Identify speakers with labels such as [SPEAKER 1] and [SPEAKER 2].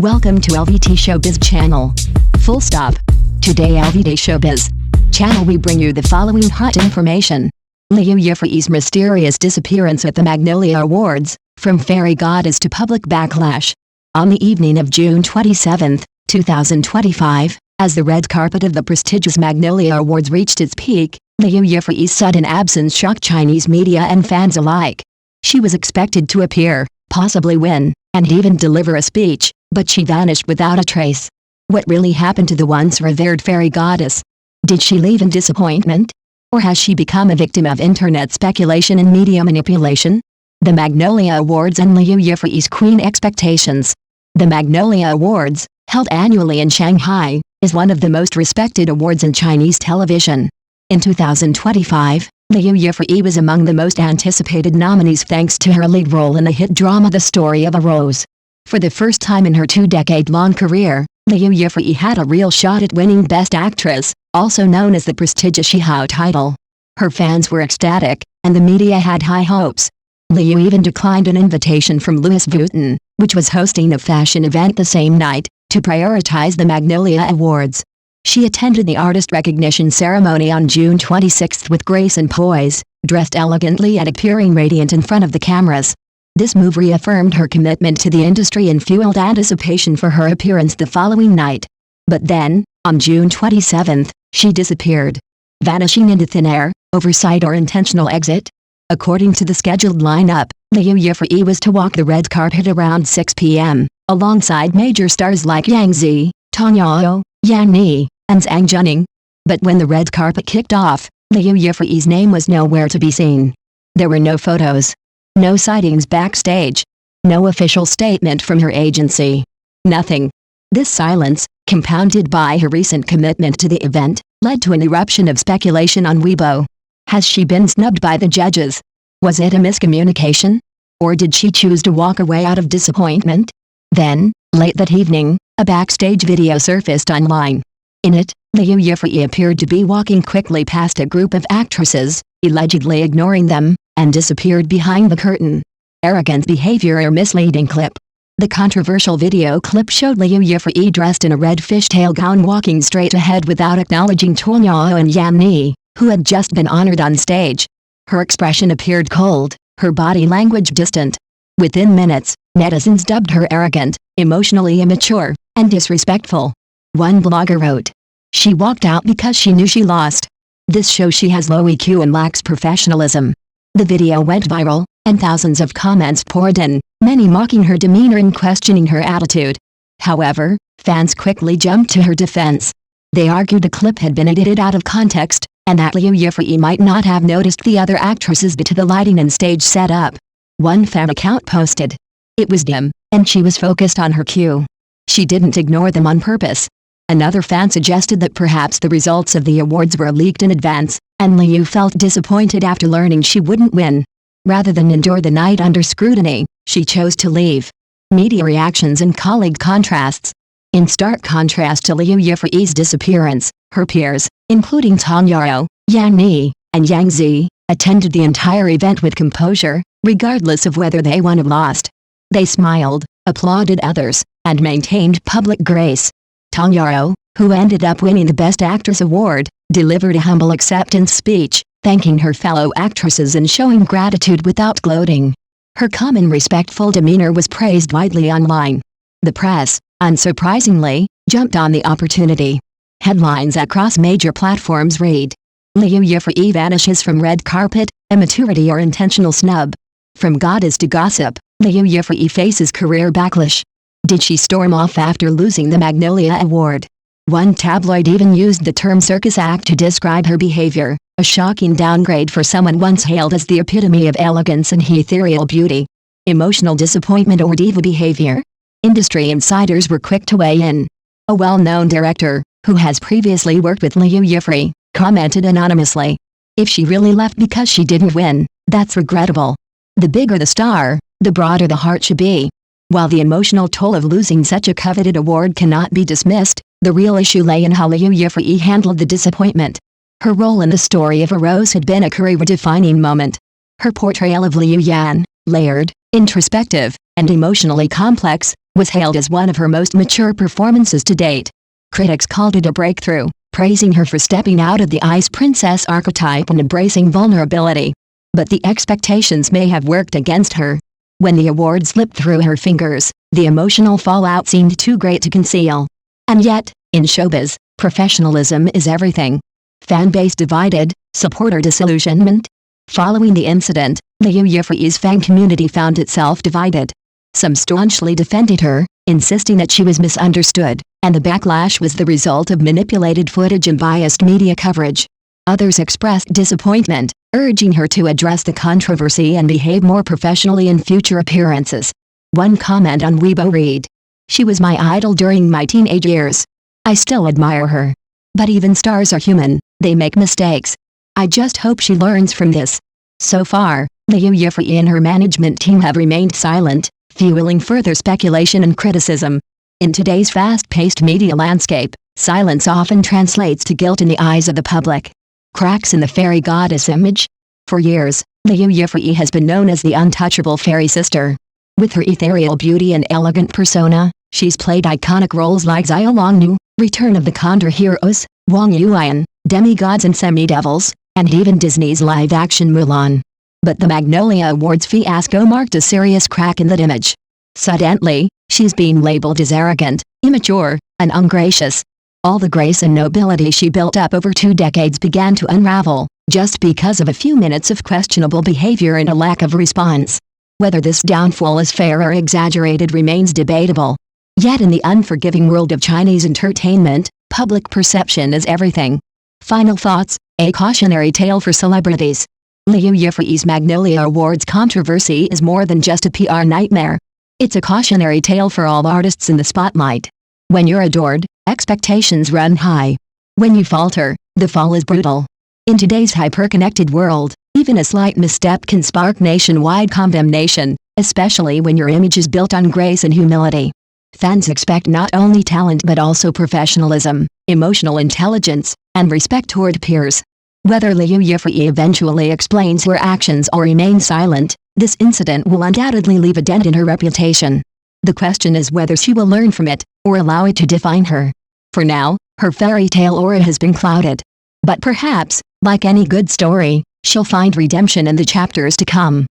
[SPEAKER 1] Welcome to LVT-SHOWBIZ channel. Full stop. Today LVT-SHOWBIZ channel we bring you the following hot information. Liu Yifei's mysterious disappearance at the Magnolia Awards, from fairy goddess to public backlash. On the evening of June 27, 2025, as the red carpet of the prestigious Magnolia Awards reached its peak, Liu Yifei's sudden absence shocked Chinese media and fans alike. She was expected to appear, possibly win, and even deliver a speech, but she vanished without a trace. What really happened to the once revered fairy goddess? Did she leave in disappointment? Or has she become a victim of internet speculation and media manipulation? The Magnolia Awards and Liu Yifei's queen expectations. The Magnolia Awards, held annually in Shanghai, is one of the most respected awards in Chinese television. In 2025, Liu Yifei was among the most anticipated nominees thanks to her lead role in the hit drama The Story of a Rose. For the first time in her two-decade-long career, Liu Yifei had a real shot at winning Best Actress, also known as the prestigious Shihao title. Her fans were ecstatic, and the media had high hopes. Liu even declined an invitation from Louis Vuitton, which was hosting a fashion event the same night, to prioritize the Magnolia Awards. She attended the artist recognition ceremony on June 26 with grace and poise, dressed elegantly and appearing radiant in front of the cameras. This move reaffirmed her commitment to the industry and fueled anticipation for her appearance the following night. But then, on June 27, she disappeared. Vanishing into thin air, oversight or intentional exit? According to the scheduled lineup, Liu Yifei was to walk the red carpet around 6 p.m., alongside major stars like Yang Zi, Tong Yao, Yan Ni, and Zhang Juning. But when the red carpet kicked off, Liu Yifei's name was nowhere to be seen. There were no photos. No sightings backstage. No official statement from her agency. Nothing. This silence, compounded by her recent commitment to the event, led to an eruption of speculation on Weibo. Has she been snubbed by the judges? Was it a miscommunication? Or did she choose to walk away out of disappointment? Then, late that evening, a backstage video surfaced online. In it, Liu Yifei appeared to be walking quickly past a group of actresses, allegedly ignoring them, and disappeared behind the curtain. Arrogant behavior or misleading clip. The controversial video clip showed Liu Yifei dressed in a red fishtail gown walking straight ahead without acknowledging Tong Yao and Yan Ni, who had just been honored on stage. Her expression appeared cold, her body language distant. Within minutes, netizens dubbed her arrogant, emotionally immature, and disrespectful. One blogger wrote, "She walked out because she knew she lost. This shows she has low EQ and lacks professionalism." The video went viral, and thousands of comments poured in, many mocking her demeanor and questioning her attitude. However, fans quickly jumped to her defense. They argued the clip had been edited out of context, and that Liu Yifei might not have noticed the other actresses due to the lighting and stage setup. One fan account posted, "It was dim, and she was focused on her cue. She didn't ignore them on purpose." Another fan suggested that perhaps the results of the awards were leaked in advance, and Liu felt disappointed after learning she wouldn't win. Rather than endure the night under scrutiny, she chose to leave. Media reactions and colleague contrasts. In stark contrast to Liu Yifei's disappearance, her peers, including Tong Yao, Yan Ni, and Yang Zi, attended the entire event with composure, regardless of whether they won or lost. They smiled, applauded others, and maintained public grace. Tong Yao, who ended up winning the Best Actress award, delivered a humble acceptance speech, thanking her fellow actresses and showing gratitude without gloating. Her calm and respectful demeanor was praised widely online. The press, unsurprisingly, jumped on the opportunity. Headlines across major platforms read, "Liu Yifei vanishes from red carpet, immaturity or intentional snub." From goddess to gossip, Liu Yifei faces career backlash. Did she storm off after losing the Magnolia Award? One tabloid even used the term circus act to describe her behavior, a shocking downgrade for someone once hailed as the epitome of elegance and ethereal beauty. Emotional disappointment or diva behavior? Industry insiders were quick to weigh in. A well-known director, who has previously worked with Liu Yifei, commented anonymously, "If she really left because she didn't win, that's regrettable. The bigger the star, the broader the heart should be." While the emotional toll of losing such a coveted award cannot be dismissed, the real issue lay in how Liu Yifei handled the disappointment. Her role in The Story of a Rose had been a career-defining moment. Her portrayal of Liu Yan, layered, introspective, and emotionally complex, was hailed as one of her most mature performances to date. Critics called it a breakthrough, praising her for stepping out of the ice princess archetype and embracing vulnerability. But the expectations may have worked against her. When the award slipped through her fingers, the emotional fallout seemed too great to conceal. And yet, in showbiz, professionalism is everything. Fan base divided, supporter disillusionment. Following the incident, Liu Yifei's fan community found itself divided. Some staunchly defended her, insisting that she was misunderstood, and the backlash was the result of manipulated footage and biased media coverage. Others expressed disappointment, urging her to address the controversy and behave more professionally in future appearances. One comment on Weibo read, "She was my idol during my teenage years. I still admire her. But even stars are human, they make mistakes. I just hope she learns from this." So far, Liu Yifei and her management team have remained silent, fueling further speculation and criticism. In today's fast-paced media landscape, silence often translates to guilt in the eyes of the public. Cracks in the fairy goddess image? For years, Liu Yifei has been known as the untouchable fairy sister. With her ethereal beauty and elegant persona, she's played iconic roles like Xiao Longnu, Return of the Condor Heroes, Wang Yuan, demigods and semi-devils, and even Disney's live-action Mulan. But the Magnolia Awards fiasco marked a serious crack in that image. Suddenly, she's being labeled as arrogant, immature, and ungracious. All the grace and nobility she built up over 2 decades began to unravel, just because of a few minutes of questionable behavior and a lack of response. Whether this downfall is fair or exaggerated remains debatable. Yet in the unforgiving world of Chinese entertainment, public perception is everything. Final thoughts, a cautionary tale for celebrities. Liu Yifei's Magnolia Awards controversy is more than just a PR nightmare. It's a cautionary tale for all artists in the spotlight. When you're adored, expectations run high. When you falter, the fall is brutal. In today's hyper-connected world, even a slight misstep can spark nationwide condemnation, especially when your image is built on grace and humility. Fans expect not only talent but also professionalism, emotional intelligence, and respect toward peers. Whether Liu Yifei eventually explains her actions or remains silent, this incident will undoubtedly leave a dent in her reputation. The question is whether she will learn from it, or allow it to define her. For now, her fairy tale aura has been clouded. But perhaps, like any good story, she'll find redemption in the chapters to come.